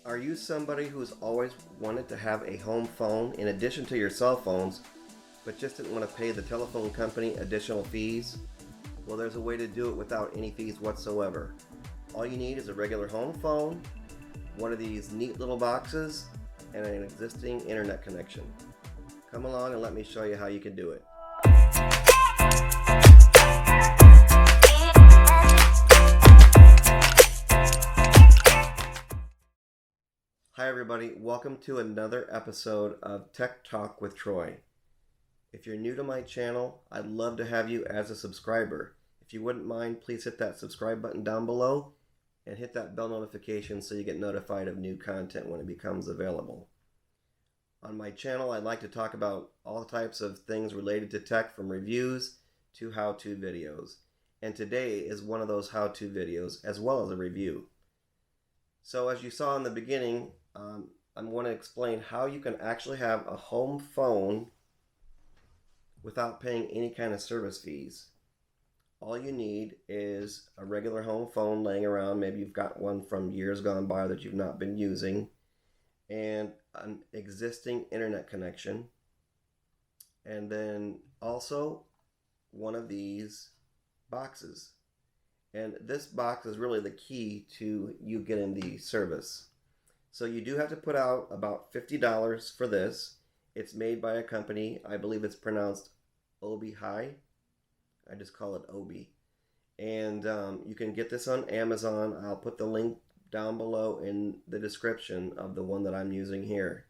Are you somebody who's always wanted to have a home phone in addition to your cell phones, but just didn't want to pay the telephone company additional fees? Well, there's a way to do it without any fees whatsoever. All you need is a regular home phone, one of these neat little boxes, and an existing internet connection. Come along and let me show you how you can do it. Hi everybody, welcome to another episode of Tech Talk with Troy. If you're new to my channel, I'd love to have you as a subscriber. If you wouldn't mind, please hit that subscribe button down below and hit that bell notification so you get notified of new content when it becomes available. On my channel, I'd like to talk about all types of things related to tech, from reviews to how-to videos. And today is one of those how-to videos as well as a review. So as you saw in the beginning, I'm going to explain how you can actually have a home phone without paying any kind of service fees. All you need is a regular home phone laying around. Maybe you've got one from years gone by that you've not been using, and an existing internet connection, and then also one of these boxes. And this box is really the key to you getting the service. So you do have to put out about $50 for this. It's made by a company, I believe it's pronounced OBi. I just call it Obi. And you can get this on Amazon. I'll put the link down below in the description of the one that I'm using here.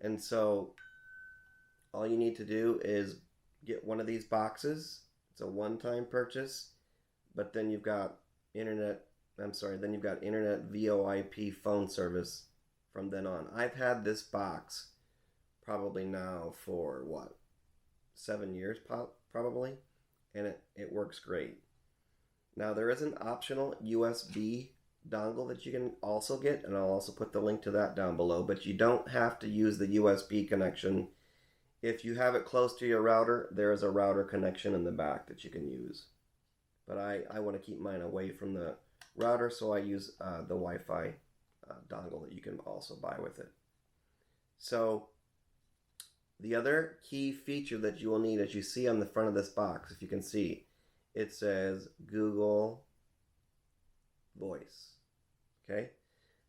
And so all you need to do is get one of these boxes. It's a one-time purchase, but then you've got internet VoIP phone service from then on. I've had this box probably now for 7 years probably, and it works great. Now there is an optional USB dongle that you can also get, and I'll also put the link to that down below, but you don't have to use the USB connection. If you have it close to your router, there is a router connection in the back that you can use. But I want to keep mine away from the router, so I use the Wi-Fi dongle that you can also buy with it. So the other key feature that you will need, as you see on the front of this box, if you can see, it says Google Voice. Okay?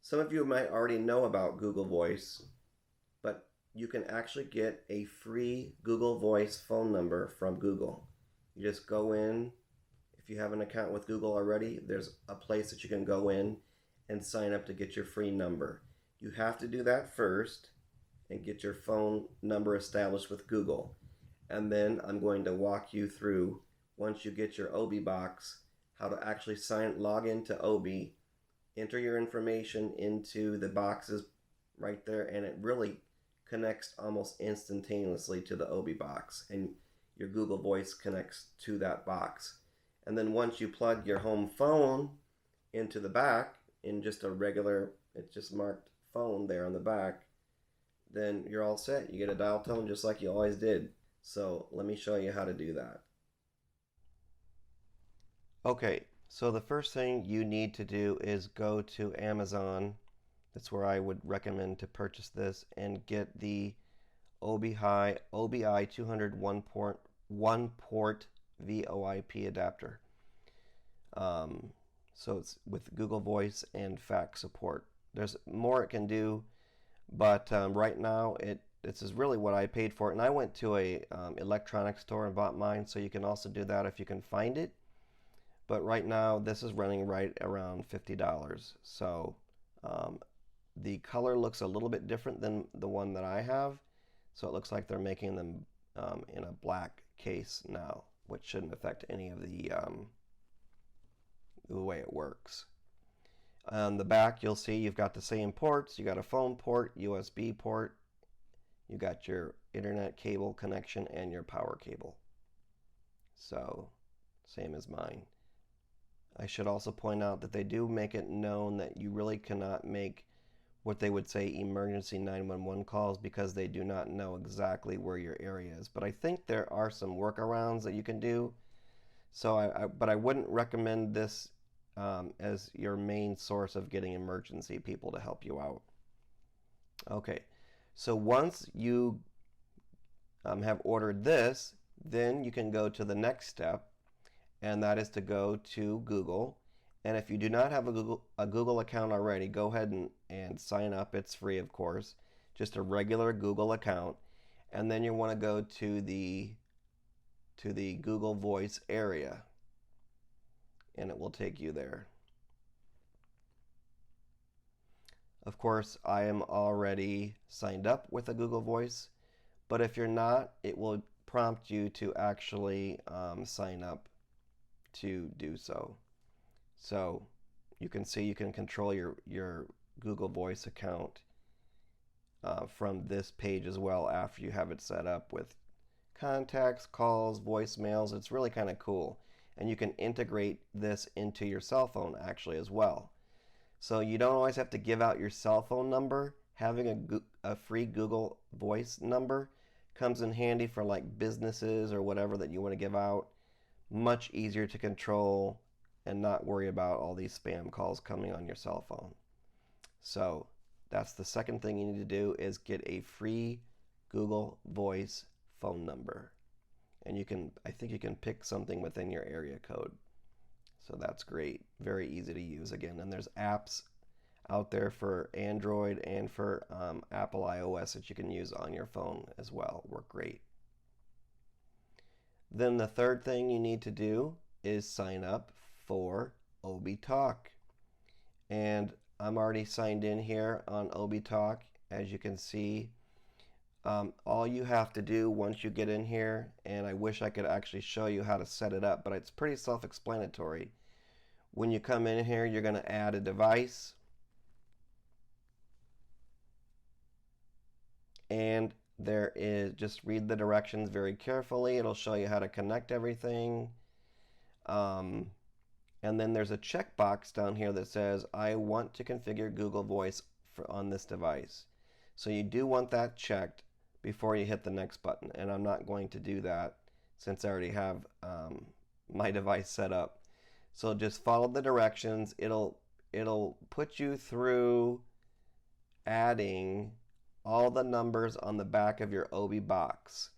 Some of you might already know about Google Voice, but you can actually get a free Google Voice phone number from Google. You just go in. If you have an account with Google already, there's a place that you can go in and sign up to get your free number. You have to do that first and get your phone number established with Google. And then I'm going to walk you through, once you get your Obi box, how to actually log into Obi, enter your information into the boxes right there, and it really connects almost instantaneously to the Obi box, and your Google Voice connects to that box. And then once you plug your home phone into the back, in just a regular, it's just marked phone there on the back, then you're all set. You get a dial tone just like you always did. So let me show you how to do that. Okay, so the first thing you need to do is go to Amazon. That's where I would recommend to purchase this, and get the OBi201 one-port VoIP adapter. So it's with Google Voice and fax support. There's more it can do, but right now this is really what I paid for it. And I went to a electronics store and bought mine, so you can also do that if you can find it. But right now this is running right around $50. So the color looks a little bit different than the one that I have. So it looks like they're making them in a black case now, which shouldn't affect any of the way it works. On the back, you'll see you've got the same ports. You got a phone port, USB port, you got your internet cable connection, and your power cable. So same as mine. I should also point out that they do make it known that you really cannot make what they would say emergency 911 calls, because they do not know exactly where your area is. But I think there are some workarounds that you can do. So but I wouldn't recommend this as your main source of getting emergency people to help you out. Okay, so once you have ordered this, then you can go to the next step, and that is to go to Google. And if you do not have a Google account already, go ahead and sign up. It's free, of course, just a regular Google account. And then you want to go to the Google Voice area, and it will take you there. Of course, I am already signed up with a Google Voice, but if you're not, it will prompt you to actually sign up to do so. So you can see you can control your Google Voice account from this page as well after you have it set up with contacts, calls, voicemails. It's really kind of cool. And you can integrate this into your cell phone actually as well. So you don't always have to give out your cell phone number. Having a free Google Voice number comes in handy for like businesses or whatever that you want to give out. Much easier to control and not worry about all these spam calls coming on your cell phone. So that's the second thing you need to do, is get a free Google Voice phone number. And I think you can pick something within your area code. So that's great. Very easy to use again. And there's apps out there for Android and for Apple iOS that you can use on your phone as well. Work great. Then the third thing you need to do is sign up for ObiTalk. And I'm already signed in here on ObiTalk. As you can see, all you have to do once you get in here, and I wish I could actually show you how to set it up, but it's pretty self-explanatory. When you come in here, you're going to add a device, and there is, just read the directions very carefully. It'll show you how to connect everything. And then there's a checkbox down here that says, I want to configure Google Voice on this device. So you do want that checked before you hit the next button. And I'm not going to do that since I already have my device set up. So just follow the directions. It'll put you through adding all the numbers on the back of your Obi box.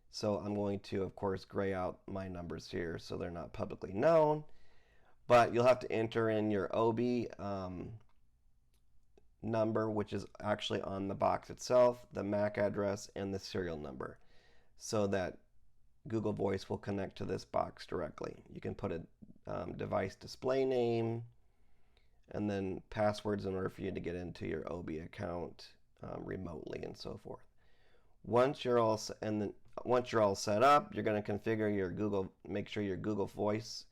So I'm going to, of course, gray out my numbers here so they're not publicly known. But you'll have to enter in your Obi number, which is actually on the box itself, the MAC address, and the serial number, so that Google Voice will connect to this box directly. You can put a device display name and then passwords in order for you to get into your Obi account remotely and so forth. Once you're all set up, you're going to configure your make sure your Google Voice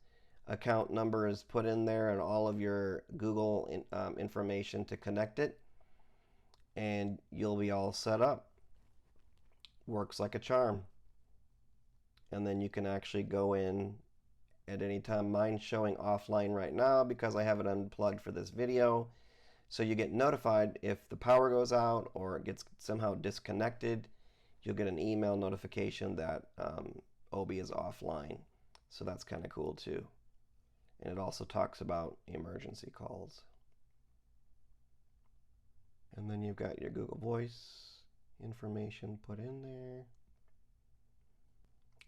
account number is put in there and all of your Google information to connect it, and you'll be all set up. Works like a charm. And then you can actually go in at any time. Mine's showing offline right now because I have it unplugged for this video. So you get notified if the power goes out or it gets somehow disconnected. You'll get an email notification that Obi is offline. So that's kind of cool too. And it also talks about emergency calls. And then you've got your Google Voice information put in there.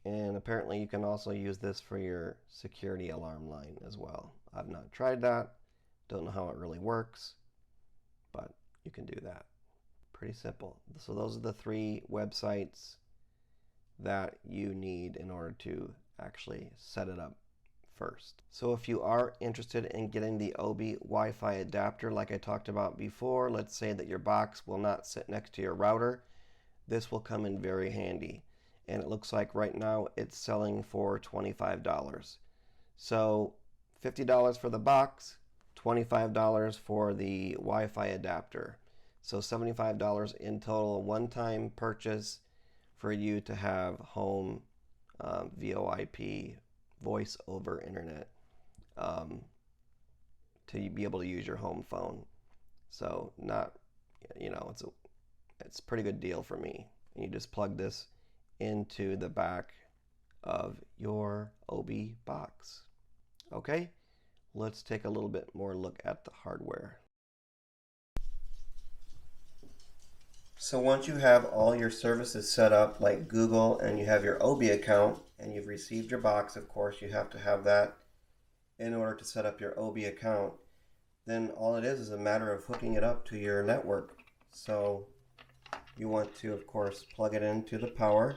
And apparently you can also use this for your security alarm line as well. I've not tried that. Don't know how it really works, but you can do that. Pretty simple. So those are the 3 websites that you need in order to actually set it up first. So if you are interested in getting the Obi Wi-Fi adapter like I talked about before, let's say that your box will not sit next to your router, this will come in very handy. And it looks like right now it's selling for $25. So $50 for the box, $25 for the Wi-Fi adapter. So $75 in total, one-time purchase for you to have home VoIP, voice over internet, to be able to use your home phone. So not, it's a pretty good deal for me. And you just plug this into the back of your Obi box. Okay, let's take a little bit more look at the hardware. So once you have all your services set up like Google and you have your Obi account and you've received your box, of course you have to have that in order to set up your Obi account, then all it is a matter of hooking it up to your network. So you want to, of course, plug it into the power.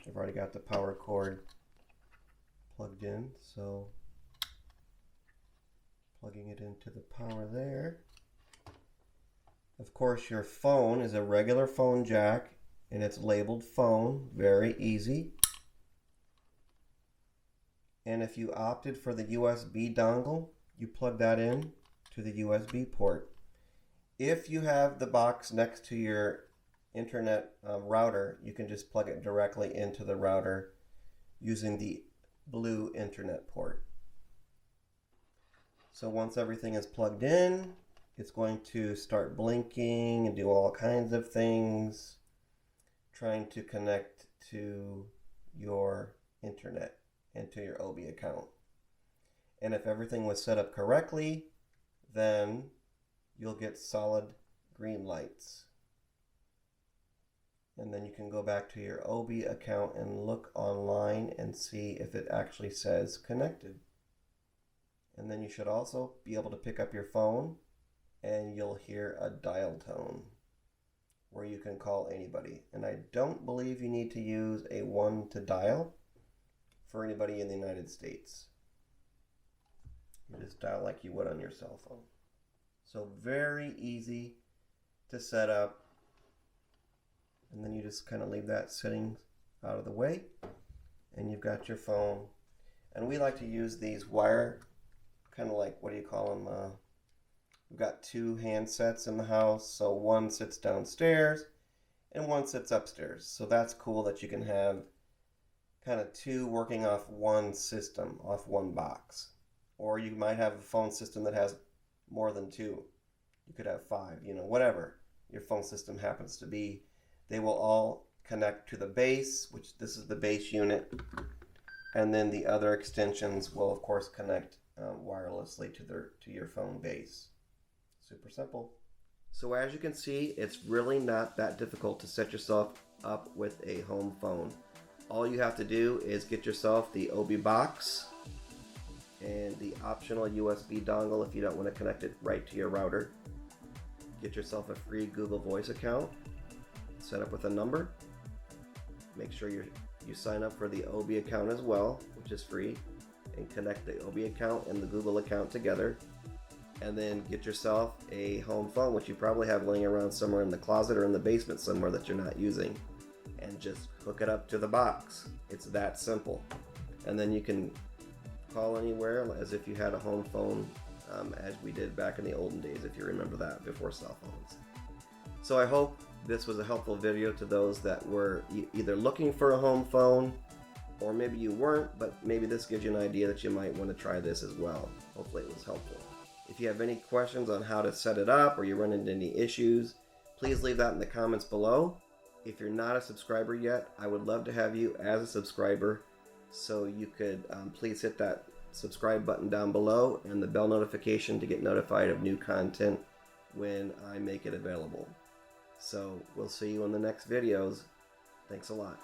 I've already got the power cord plugged in, so plugging it into the power there. Of course, your phone is a regular phone jack and it's labeled phone, very easy. And if you opted for the USB dongle, you plug that in to the USB port. If you have the box next to your internet router, you can just plug it directly into the router using the blue internet port. So once everything is plugged in, it's going to start blinking and do all kinds of things, trying to connect to your internet and to your Obi account. And if everything was set up correctly, then you'll get solid green lights. And then you can go back to your Obi account and look online and see if it actually says connected. And then you should also be able to pick up your phone and you'll hear a dial tone where you can call anybody. And I don't believe you need to use a 1 to dial for anybody in the United States. You just dial like you would on your cell phone. So very easy to set up. And then you just kind of leave that sitting out of the way and you've got your phone. And we like to use these wire, kind of like, what do you call them? We've got 2 handsets in the house, so one sits downstairs and one sits upstairs. So that's cool that you can have kind of 2 working off one system, off one box. Or you might have a phone system that has more than 2. You could have 5, whatever your phone system happens to be. They will all connect to the base, which this is the base unit. And then the other extensions will, of course, connect wirelessly to your phone base. Super simple. So as you can see, it's really not that difficult to set yourself up with a home phone. All you have to do is get yourself the Obi box and the optional USB dongle if you don't want to connect it right to your router. Get yourself a free Google Voice account, set up with a number. Make sure you sign up for the Obi account as well, which is free, and connect the Obi account and the Google account together. And then get yourself a home phone, which you probably have laying around somewhere in the closet or in the basement somewhere that you're not using, and just hook it up to the box. It's that simple. And then you can call anywhere as if you had a home phone, as we did back in the olden days, if you remember that, before cell phones. So I hope this was a helpful video to those that were either looking for a home phone, or maybe you weren't, but maybe this gives you an idea that you might want to try this as well. Hopefully it was helpful. If you have any questions on how to set it up, or you run into any issues, please leave that in the comments below. If you're not a subscriber yet, I would love to have you as a subscriber, so you could please hit that subscribe button down below and the bell notification to get notified of new content when I make it available. So we'll see you in the next videos. Thanks a lot.